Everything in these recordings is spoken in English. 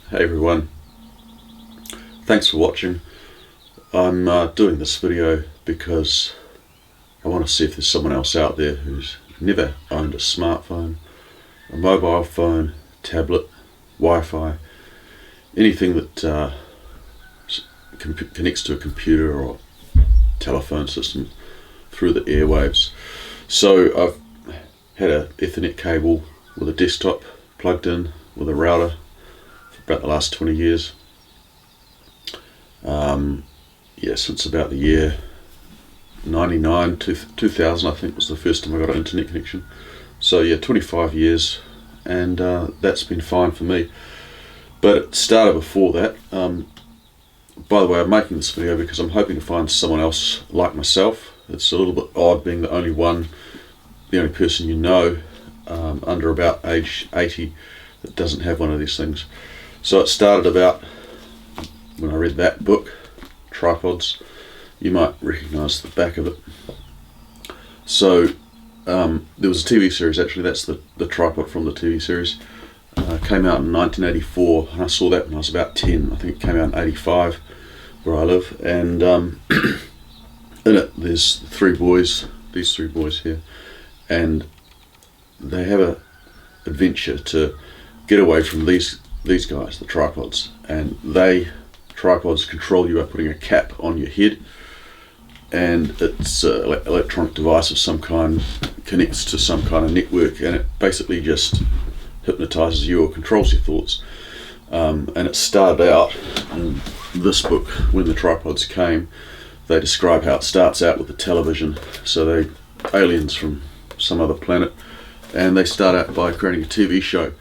Hey everyone, thanks for watching. I'm doing this video because I want to see if there's someone else out there who's never owned a smartphone, a mobile phone, tablet, Wi-Fi, anything that connects to a computer or telephone system through the airwaves. So I've had an Ethernet cable with a desktop plugged in with a router for about the last 20 years. Since about the year 99, 2000 I think was the first time I got an internet connection. So yeah, 25 years, and that's been fine for me. But it started before that. By the way, I'm making this video because I'm hoping to find someone else like myself. It's a little bit odd being the only person you know under about age 80 that doesn't have one of these things. So it started about when I read that book, Tripods. You might recognise the back of it. So there was a TV series, actually. That's the tripod from the TV series. Came out in 1984, and I saw that when I was about 10. I think it came out in 85 where I live, and in it there's these three boys here, and they have a adventure to get away from these guys, the tripods, and tripods control you by putting a cap on your head, and it's an electronic device of some kind, connects to some kind of network, and it basically just hypnotizes you or controls your thoughts. And it started out in this book, When the Tripods Came. They describe how it starts out with the television. So they aliens from some other planet, and they start out by creating a TV show,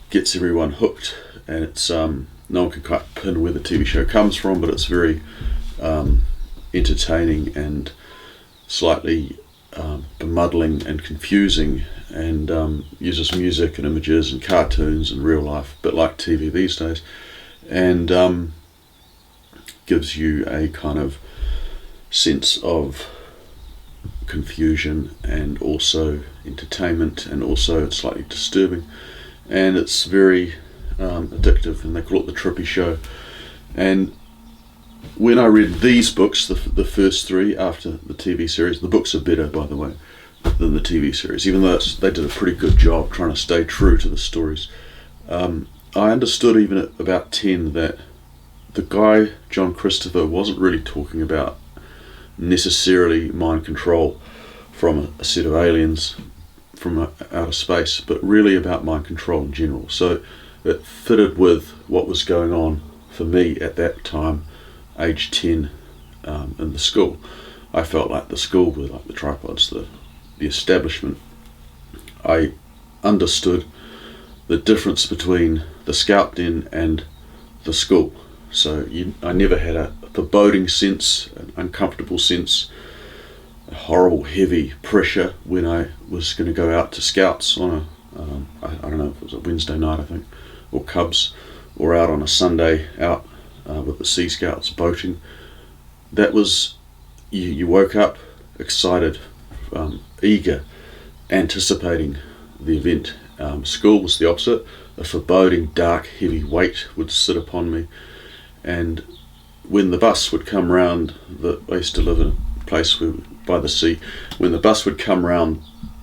gets everyone hooked, and it's no one can quite pin where the TV show comes from, but it's very entertaining and slightly bemuddling and confusing, and uses music and images and cartoons and real life, a bit like TV these days, and gives you a kind of sense of confusion and also entertainment, and also slightly disturbing, and it's very addictive, and they call it the Trippy Show. And when I read these books, the first three after the TV series, the books are better, by the way, than the TV series, even though they did a pretty good job trying to stay true to the stories. I understood even at about 10 that the guy, John Christopher, wasn't really talking about necessarily mind control from a set of aliens from outer space, but really about mind control in general. So it fitted with what was going on for me at that time, age 10, in the school. I felt like the school were like the tripods, the establishment. I understood the difference between the scout den and the school. So I never had a foreboding sense, an uncomfortable sense, a horrible heavy pressure when I was going to go out to scouts on I don't know if it was a Wednesday night, I think, or Cubs, or out on a Sunday out with the Sea Scouts boating. That was, you woke up excited, eager, anticipating the event. School was the opposite. A foreboding, dark, heavy weight would sit upon me, and when the bus would come round, I used to live in a place by the sea. When the bus would come round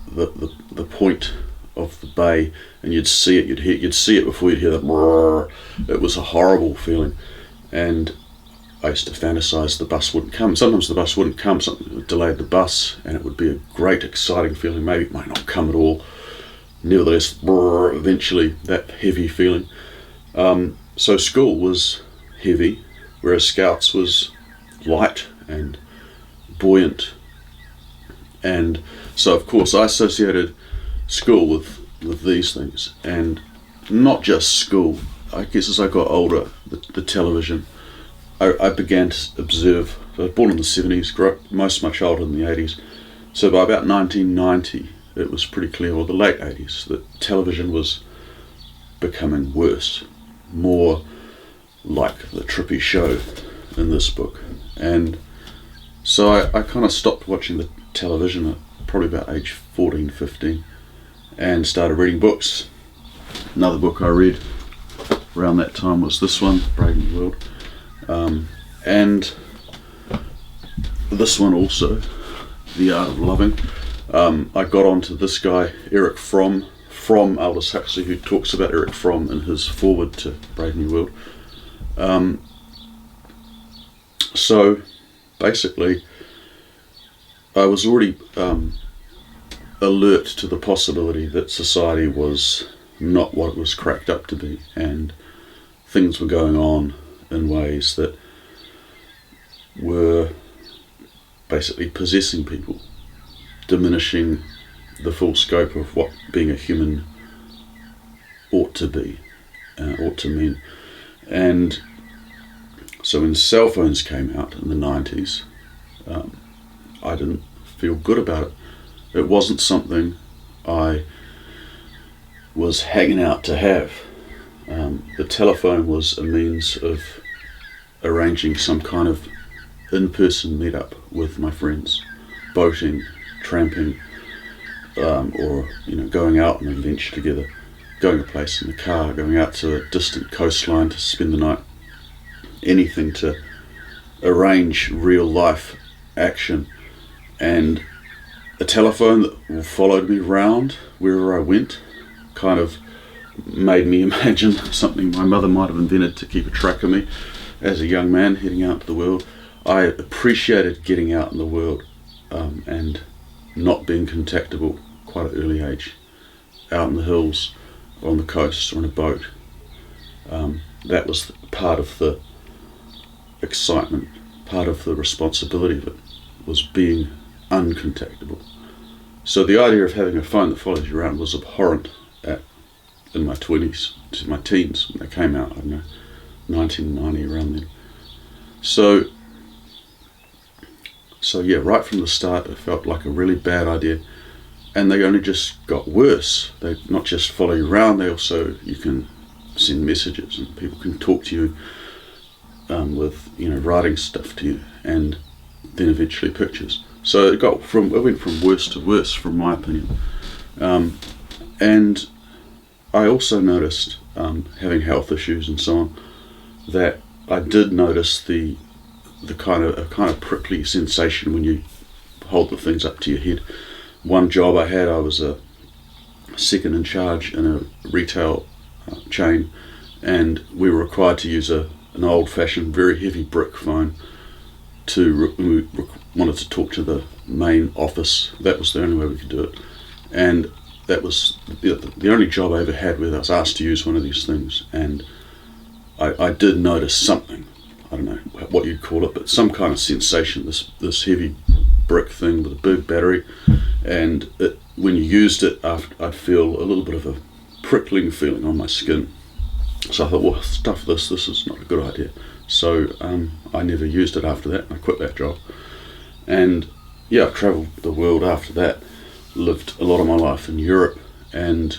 the point of the bay, and you'd see it, you'd see it before you'd hear that brrr. It was a horrible feeling, and I used to fantasize the bus wouldn't come. Sometimes the bus wouldn't come, something delayed the bus, and it would be a great exciting feeling. Maybe it might not come at all. Nevertheless, brrr, eventually that heavy feeling. So school was heavy, whereas scouts was light and buoyant. And so of course I associated school with these things, and not just school. I guess as I got older, the television, I began to observe. I was born in the 70s, grew up much older in the 80s, so by about 1990 it was pretty clear, or the late 80s, that television was becoming worse, more like the Trippy Show in this book. And so I kind of stopped watching the television at probably about age 14, 15, and started reading books. Another book I read around that time was this one, Brave New World, and this one also, The Art of Loving. I got onto this guy, Erich Fromm, from Aldous Huxley, who talks about Erich Fromm in his foreword to Brave New World. So basically, I was already alert to the possibility that society was not what it was cracked up to be, and things were going on in ways that were basically possessing people, diminishing the full scope of what being a human ought to be, ought to mean. And so when cell phones came out in the 90s, I didn't feel good about it. It wasn't something I was hanging out to have. The telephone was a means of arranging some kind of in-person meetup with my friends, boating, tramping, or going out on an adventure together, going a place in the car, going out to a distant coastline to spend the night, anything to arrange real life action. And a telephone that followed me around wherever I went kind of made me imagine something my mother might have invented to keep a track of me as a young man heading out to the world. I appreciated getting out in the world and not being contactable quite at an early age, out in the hills or on the coast or on a boat. That was part of the excitement, part of the responsibility of it, was being uncontactable. So the idea of having a phone that follows you around was abhorrent in my 20s, to my teens, when they came out, I don't know, 1990, around then. So yeah, right from the start it felt like a really bad idea, and they only just got worse. They not just follow you around, they also, you can send messages and people can talk to you with writing stuff to you, and then eventually pictures. So it went from worse to worse, from my opinion. And I also noticed, having health issues and so on, that I did notice the kind of prickly sensation when you hold the things up to your head. One job I had, I was a second in charge in a retail chain, and we were required to use an old-fashioned, very heavy brick phone we wanted to talk to the main office. That was the only way we could do it, and that was the only job I ever had where I was asked to use one of these things. And I did notice something, I don't know what you'd call it, but some kind of sensation, this heavy brick thing with a big battery, and when you used it, I'd feel a little bit of a prickling feeling on my skin. So I thought, well, stuff this is not a good idea. So I never used it after that, and I quit that job. And yeah, I travelled the world after that, lived a lot of my life in Europe, and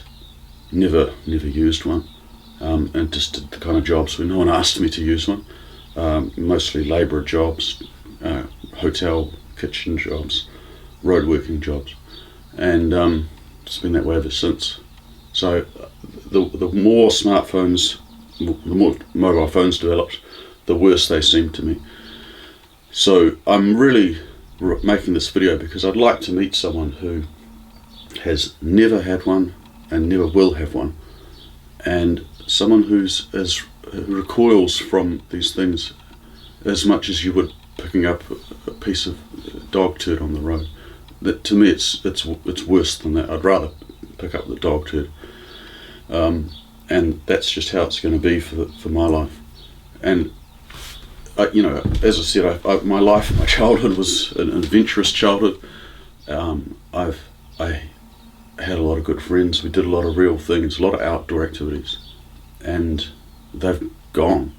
never used one, and just did the kind of jobs where no one asked me to use one, mostly labourer jobs, hotel kitchen jobs, road working jobs, and it's been that way ever since. So the more smartphones, the more mobile phones developed, the worse they seemed to me. So I'm really making this video because I'd like to meet someone who has never had one and never will have one, and someone who recoils from these things as much as you would picking up a piece of dog turd on the road. That, to me, it's worse than that. I'd rather pick up the dog turd, and that's just how it's going to be for my life. And as I said, my life, my childhood was an adventurous childhood. I had a lot of good friends. We did a lot of real things, a lot of outdoor activities, and they've gone.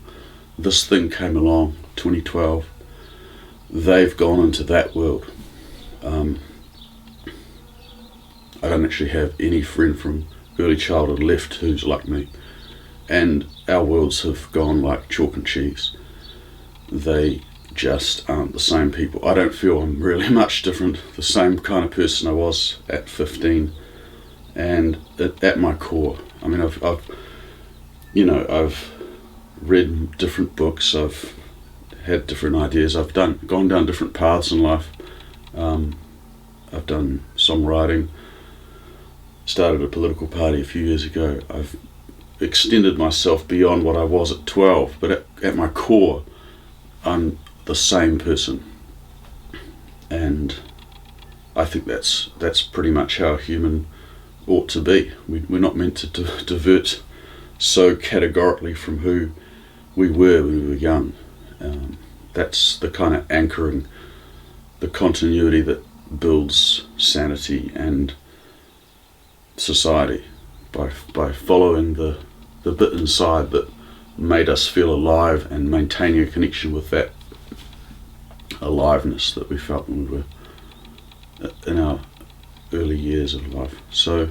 This thing came along, 2012. They've gone into that world. I don't actually have any friend from early childhood left who's like me, and our worlds have gone like chalk and cheese. They just aren't the same people. I don't feel I'm really much different, the same kind of person I was at 15, and at my core, I mean, I've read different books, I've had different ideas, I've gone down different paths in life. I've done songwriting, started a political party a few years ago. I've extended myself beyond what I was at 12, but at my core, I'm the same person. And I think that's pretty much how a human ought to be. We're not meant to divert so categorically from who we were when we were young. That's the kind of anchoring, the continuity that builds sanity and society, by following the bit inside that made us feel alive and maintaining a connection with that aliveness that we felt when we were in our early years of life. So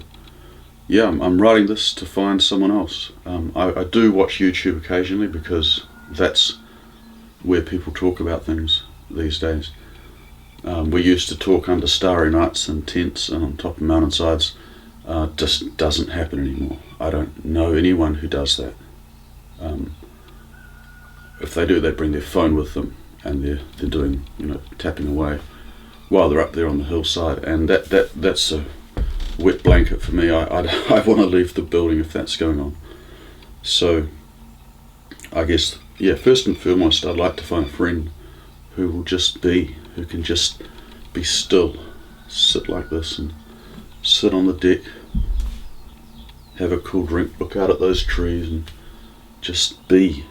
yeah, I'm writing this to find someone else. I do watch YouTube occasionally because that's where people talk about things these days. We used to talk under starry nights and tents and on top of mountainsides. Just doesn't happen anymore. I don't know anyone who does that. If they do, they bring their phone with them and they're doing, tapping away while they're up there on the hillside, and that's a wet blanket for me. I want to leave the building if that's going on. So I guess, yeah, first and foremost, I'd like to find a friend who will just be, who can just be still, sit like this and sit on the deck, have a cool drink, look out at those trees and just be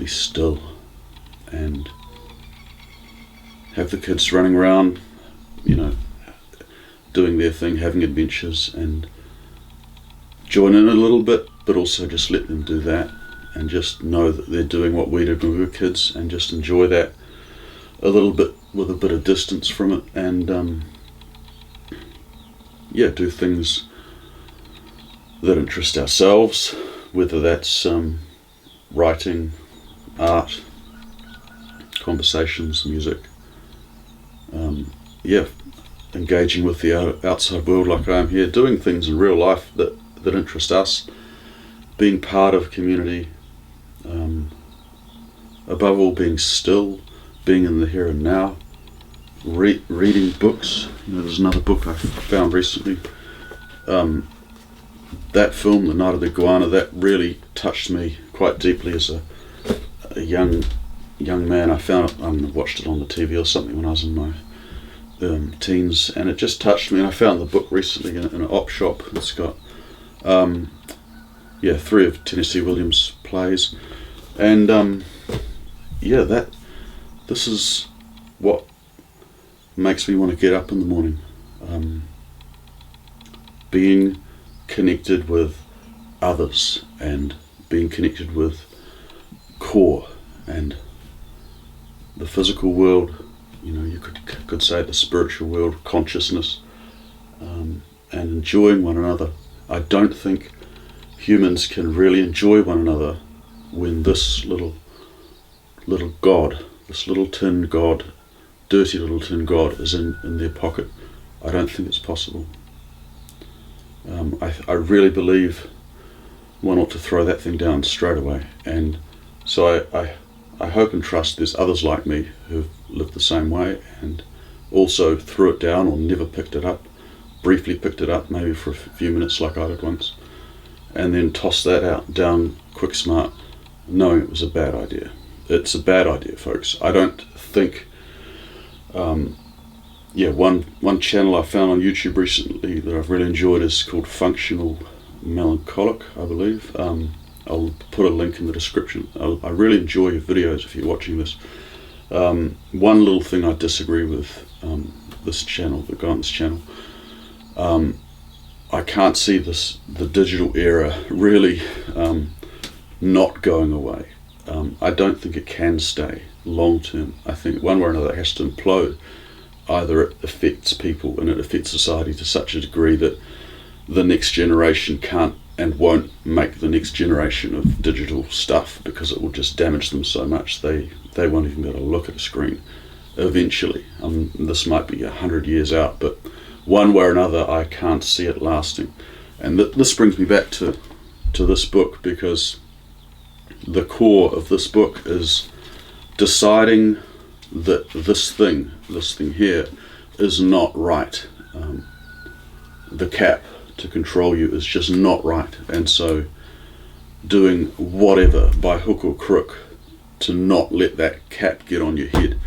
still, and have the kids running around, doing their thing, having adventures, and join in a little bit, but also just let them do that, and just know that they're doing what we did when we were kids, and just enjoy that a little bit with a bit of distance from it, and do things that interest ourselves, whether that's writing, art, conversations, music, engaging with the outside world like I am here, doing things in real life that interest us, being part of a community, above all being still, being in the here and now, reading books. There's another book I found recently, that film, The Night of the Iguana, that really touched me quite deeply as a young man. I found it, I watched it on the TV or something when I was in my teens, and it just touched me, and I found the book recently in an op shop. It's got 3 of Tennessee Williams' plays, and this is what makes me want to get up in the morning, being connected with others and being connected with core and the physical world, you could say the spiritual world, consciousness, and enjoying one another. I don't think humans can really enjoy one another when this little god, this little tin god, dirty little tin god, is in their pocket. I don't think it's possible. I really believe one ought to throw that thing down straight away, and so I hope and trust there's others like me who've lived the same way and also threw it down or never picked it up, briefly picked it up maybe for a few minutes like I did once, and then tossed that down quick smart, knowing it was a bad idea. It's a bad idea, folks. I don't think one channel I found on YouTube recently that I've really enjoyed is called Functional Melancholic, I believe. I'll put a link in the description. I really enjoy your videos if you're watching this. One little thing I disagree with this channel, the guy on this channel, I can't see the digital era really not going away. I don't think it can stay long term. I think one way or another it has to implode. Either it affects people and it affects society to such a degree that the next generation can't and won't make the next generation of digital stuff because it will just damage them so much they won't even be able to look at a screen eventually. This might be 100 years out, but one way or another I can't see it lasting. And this brings me back to this book, because the core of this book is deciding that this thing here is not right. The cap to control you is just not right, and so doing whatever by hook or crook to not let that cap get on your head,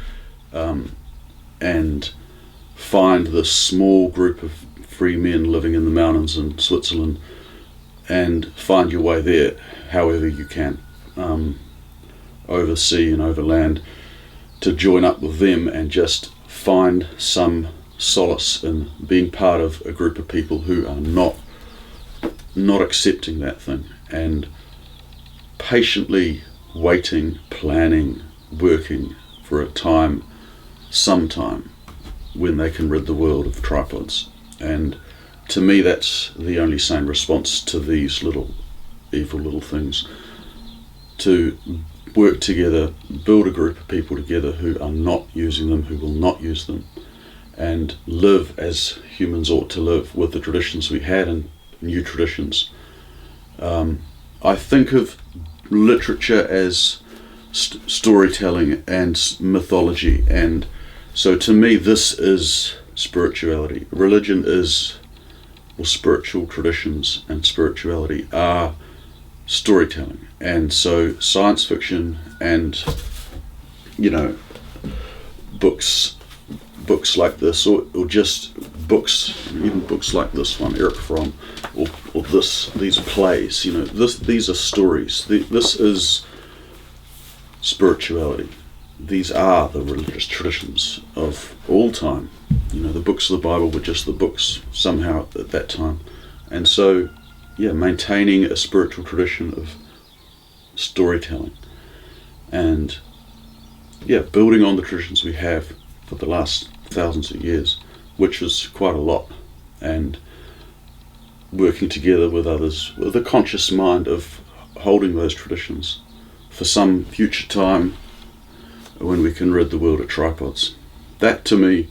and find this small group of free men living in the mountains in Switzerland and find your way there however you can, over sea and over land, to join up with them and just find some solace in being part of a group of people who are not accepting that thing, and patiently waiting, planning, working for a time, sometime, when they can rid the world of tripods. And to me, that's the only sane response to these little evil little things: to work together, build a group of people together who are not using them, who will not use them, and live as humans ought to live, with the traditions we had and new traditions. I think of literature as storytelling and mythology, and so to me this is spirituality. Religion is, or spiritual traditions and spirituality are storytelling, and so science fiction and, you know, books like this, or just books, even books like this one, Erich Fromm, or these plays, you know, these are stories. This is spirituality. These are the religious traditions of all time. You know, the books of the Bible were just the books somehow at that time. And so, yeah, maintaining a spiritual tradition of storytelling, and yeah, building on the traditions we have for the last thousands of years, which is quite a lot, and working together with others with a conscious mind of holding those traditions for some future time when we can rid the world of tripods. That to me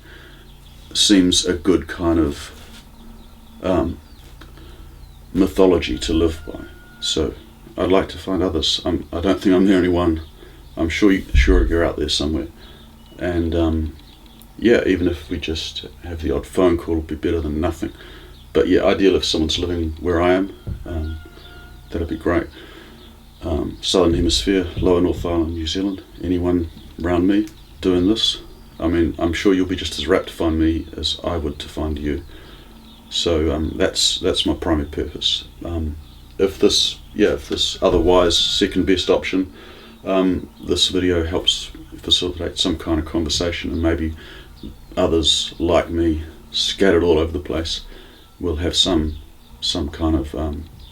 seems a good kind of mythology to live by. So I'd like to find others. I don't think I'm the only one. I'm sure you're out there somewhere. And yeah, even if we just have the odd phone call, it'll be better than nothing. But yeah, ideal if someone's living where I am, that'd be great. Southern Hemisphere, Lower North Island, New Zealand, anyone around me doing this, I mean, I'm sure you'll be just as rapt to find me as I would to find you. So that's my primary purpose. If this otherwise second best option, this video helps facilitate some kind of conversation, and maybe others like me scattered all over the place will have some kind of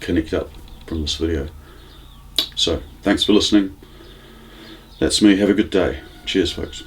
connect up from this video. So thanks for listening. That's me. Have a good day. Cheers, folks.